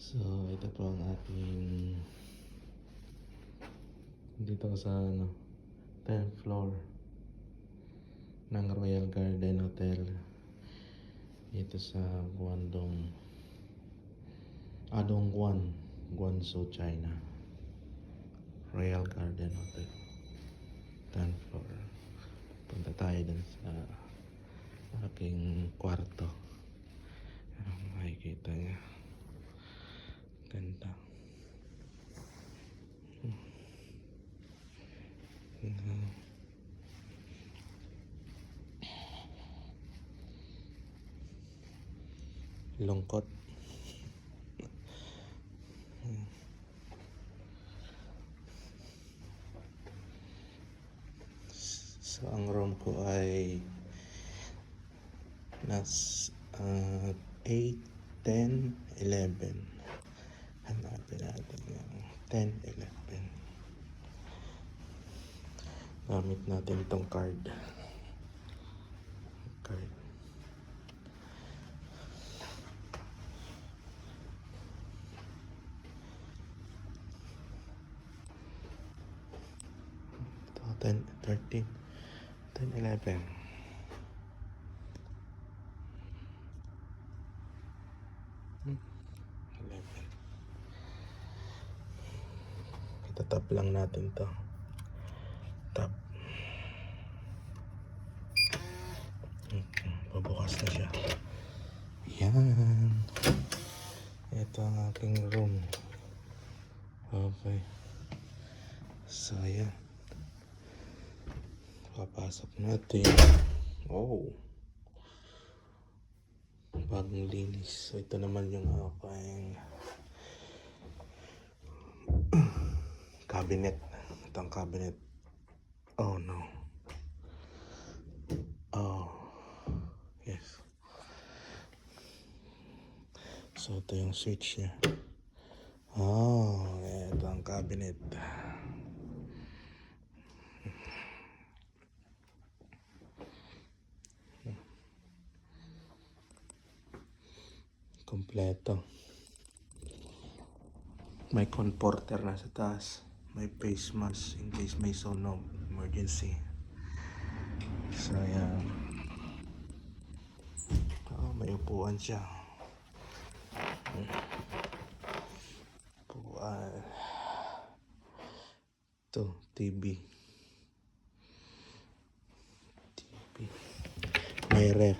So, ito po ang ating dito sa 10th floor ng Royal Garden Hotel dito sa Dongguan, Guangzhou, China. Royal Garden Hotel 10th floor. Punta tayo dun sa aking kwarto. Makikita niya, ganda. Lungkot. So, ang room ko ay nas 8, 10, 11. Hanapin natin yung 10, 11. Gamit natin itong card. 10, 13, 10, 11. Itatap lang natin to. Tap. Pabukas na siya. Yan. Ito ang aking room. Okay. So, yan. Papasok natin. Oh. Bagong linis. So, ito naman yung aking cabinet. Ito ang cabinet. Oh, no. Oh. Yes. So, ito yung switch niya. Oh, ito ang cabinet. Kompleto. May comforter na sa taas. May face mask in case may sunog, emergency. So, yan. Oh, may upuan siya. Upuan. Ito, TV. May ref.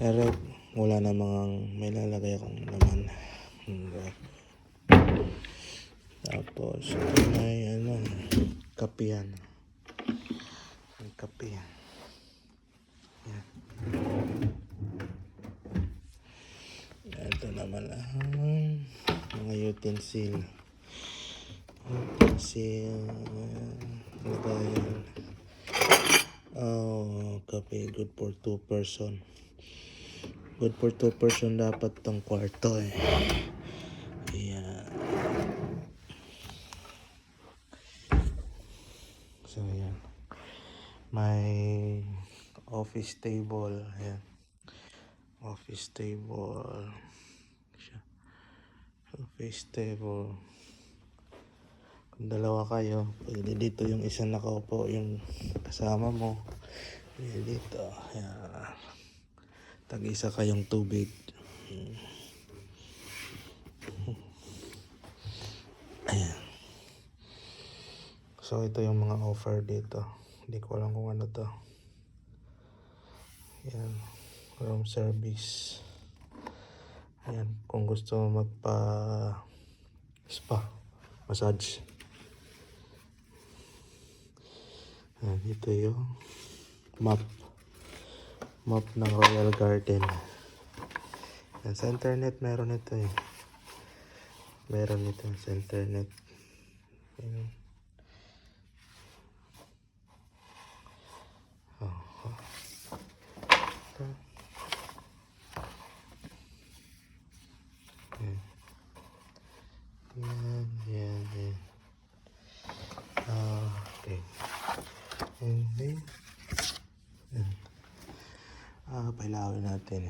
Ref. Wala namang may lalagay akong laman. Ref. Tapos, may kape yan. May kape yan. Yan. Ito naman ang mga utensil. Lagayan. Oh, kape. Good for 2 person. Good for 2 person dapat tong kwarto eh. Ayan. So, ayan. May office table. Ayan. Office table. Office table. Kung dalawa kayo, pwede dito yung isa nakaupo, yung kasama mo. Pwede dito. Ayan. Tag-isa kayong tubig. Ayan. So, ito yung mga offer dito. Hindi ko alam kung ano to. Ayan. Room service. Ayan. Kung gusto mo magpa-spa, massage. Ayan. Dito yung map ng Royal Garden. Ayan. Sa internet meron ito eh. Meron ito sa internet. Ayan. Yan. Okay. And then, pailawin natin.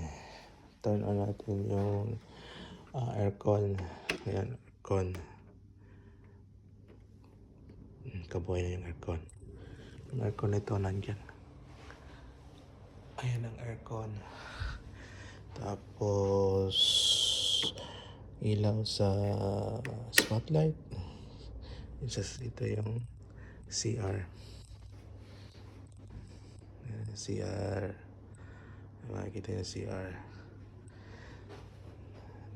Turn on natin yung Aircon. Ayan, aircon. Kabuhay na yung aircon. Yung aircon nito nandyan. Ayan ang aircon. Tapos ilaw sa spotlight. Ito yung CR. Ayan, CR. Makikita yung CR.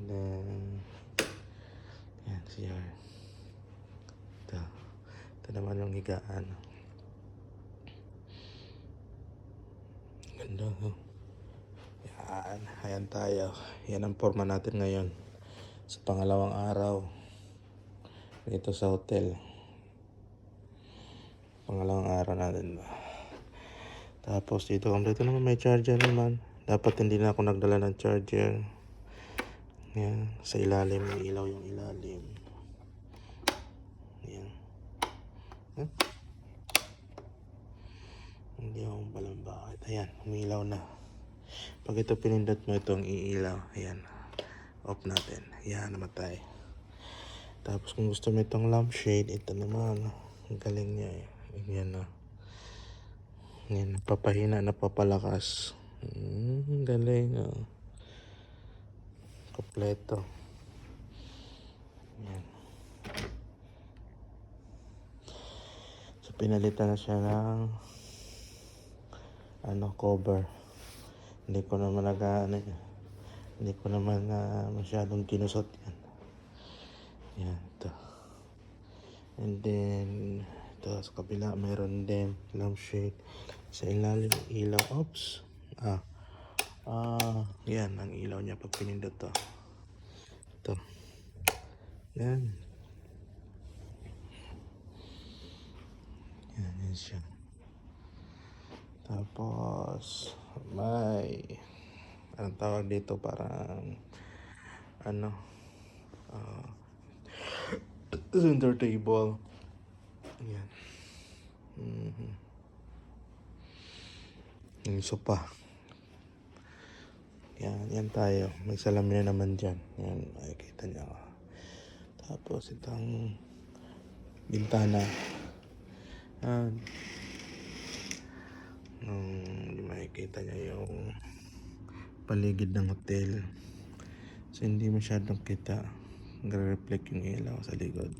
And then ayan, CR. Ito naman yung higaan. Ganda, no? Yan, ayan tayo. Yan ang forma natin ngayon sa pangalawang araw dito sa hotel. Pangalawang araw natin. Tapos dito naman may charger naman. Dapat hindi na ako nagdala ng charger. Yan, sa ilalim, may ilaw yung ilalim. Yan. Hindi ako palang bakit. Ayan, umilaw na. Pag ito pinindot mo, itong iilaw. Ayan. Off natin. Ayan, namatay. Tapos kung gusto mo itong lampshade, ito naman. Ang galing niya eh. Ayan na. Ayan, napapahina, napapalakas. Galing. Oh. Kompleto. Ayan. So, pinalitan na siya ng cover. Hindi ko naman hindi ko naman masyadong kinusot yan. Yan, ito. And then ito sa kabila mayroon din lampshade. Sa ilalim ilaw. Oops. Yan ang ilaw niya pag pinindot to. Ito. Yan. Yan siya. Tapos may anong tawag dito, parang center table. Yan. Yung sopa. Yan tayo. May salamin na naman dyan. Yan, makikita niya. Tapos itong bintana. Yan. Hindi makikita niya yung paligid ng hotel. So hindi masyadong kita. Nagre-reflect yung ilaw sa likod.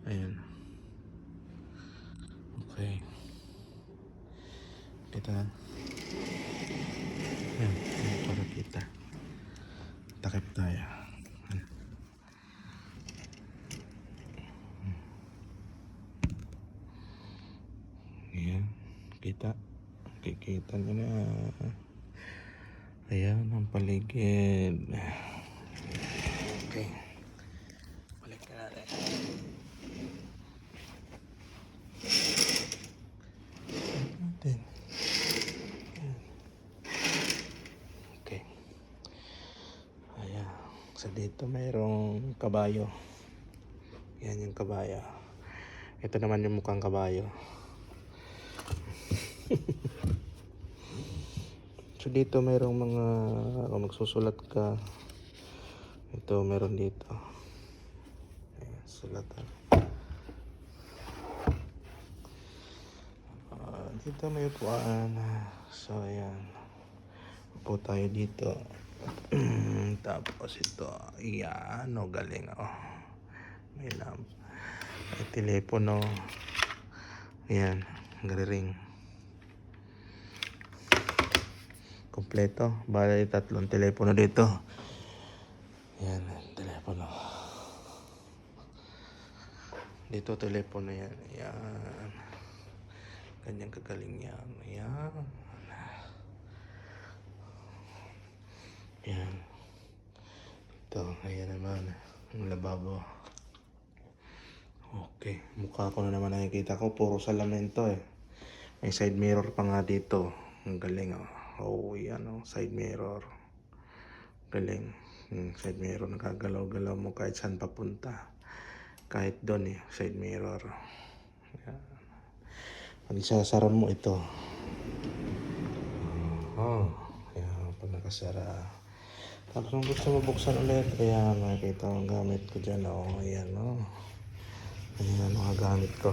Ayan. Okay. Kita. Ayan. Para kita. Takip tayo. Ayan. Kita. Kikita nyo na. Ayan ang paligid. Okay. Balik na natin. Okay. Ayan. So dito mayroong kabayo. Yan yung kabayo. Ito naman yung mukhang kabayo. So dito mayroong mga kung magsusulat ka, ito meron dito. Ayan, sulatan. Dito may upuan. So ayan, upo tayo dito. Tapos ito, ayan, galing may lamp, may telepono. Ayan, nagre-ring. Kompleto. Bali, 3 telepono dito. Yan, telepono. Dito telepono yan. Yan. Ganyang kagaling yan. Yan. Yan. Ito, ayan naman. Ang lababo. Okay. Mukha ko na naman nakikita ko. Puro salamin to eh. May side mirror pa nga dito. Ang galing yan side mirror. Galing. Side mirror, nakagalaw-galaw mo kahit saan papunta. Kahit doon side mirror. Yan. Pag isasara mo ito. Yan, pag nakasara. Tapos kung gusto mo buksan ulit, ayan, makikita mo ang gamit ko dyan, oh. Ayan, oh. Ayan ang mga gamit ko.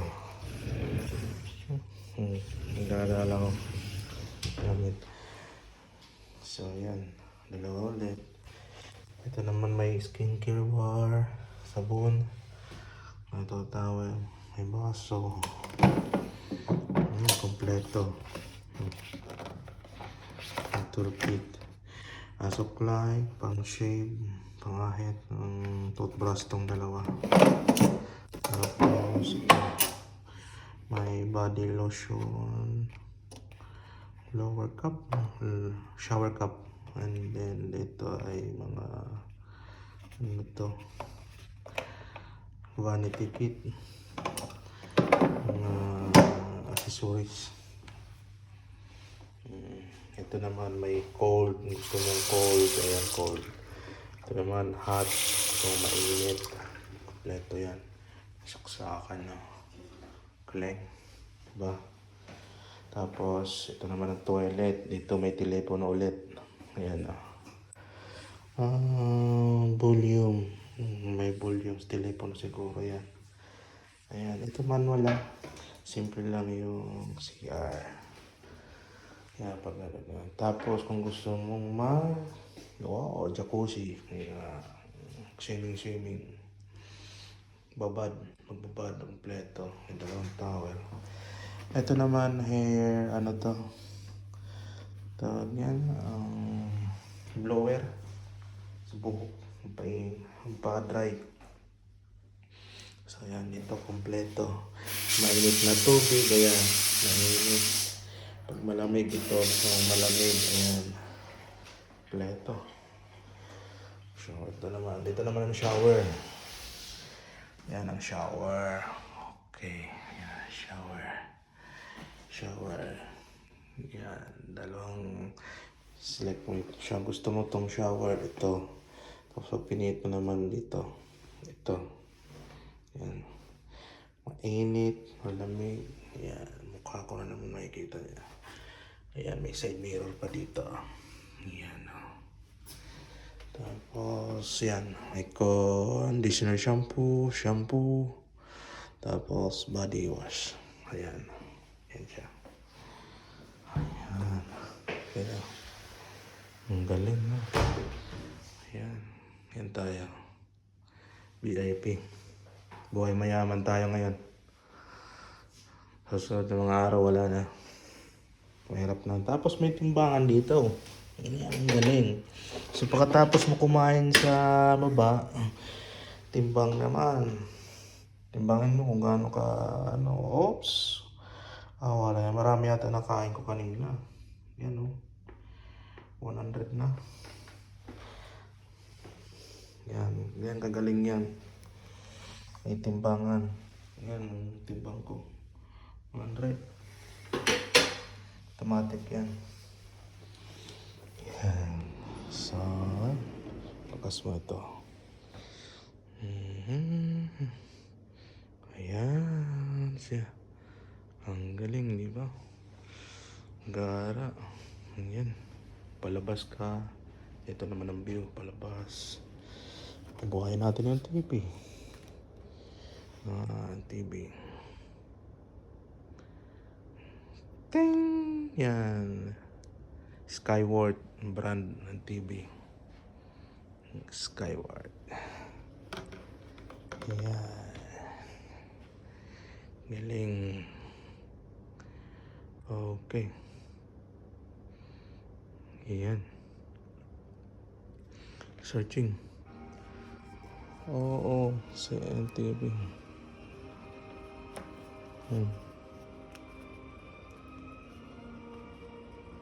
Nagdadala ko. Gamit. So, ayan. Dalawa ulit. Ito naman may skincare bar, sabon. Ito towel. May baso. Kompleto. Toolkit. Supply, pang shave, pangahit, toothbrush tong dalawa. Tapos, may body lotion, lower cup, shower cup, and then ito ay mga ano to, vanity kit, mga accessories. Ito naman may cold, gusto mong cold, ayan cold. Ito naman hot, gusto mong mainit. Kompleto yan. Saksakan na. Kleng. Diba? Tapos, ito naman ang toilet. Dito may telepono ulit. Ayan na. Volume. May volume sa telepono siguro yan. Ayan. Ito manual lang. Simple lang yung CR. Yan, pag tapos kung gusto mong wow, jacuzzi, swimming, magbabad, kompleto, may dalawang towel. Ito naman hair, ano to? Tawag yan, blower. Sa buhok, pa-dry. So yan, ito kompleto. Mainit na tubig, ayan, mainit. Pag malamig ito, so malamig, ayan. Kompleto. So, ito naman. Dito naman ang shower. Yan ang shower. Okay. Yan, shower. Shower. Yan. Dalawang select mo siya. Gusto mo tong shower. Ito. Tapos pag pinihit mo naman dito. Ito. Yan. Mainit. Malamig. Yan. Mukha ko na naman makikita niya. Ayan. May side mirror pa dito. Yan. Tapos, yan. May conditioner shampoo. Tapos, body wash. Ayan. Yan siya. Ayan. Ayan. Ang galing, no? Ayan. Yan tayo. VIP. Buhay mayaman tayo ngayon. Sa susunod na mga araw, wala na. Mahirap na. Tapos, may timbangan dito. Yan, ang galing. So pagkatapos mo kumain sa baba, timbang naman. Timbangin mo kung gaano ka, oops. Wala yan. Marami yata nakain ko kanina. Yan, 100 na. Yan, kagaling yan. May timbangan. Yan, timbang ko. 100. Automatic yan. Yan. So, lakas mo ito. Ayan siya. Ang galing, di ba? Gara. Ayan. Palabas ka. Ito naman ang view. Palabas. Buhayin natin yung TV. TV. Ting! Yan. Skyward brand ng TV. Skyward. Ayan. Galing. Okay. Ayan. Searching. Oo, sa NTV.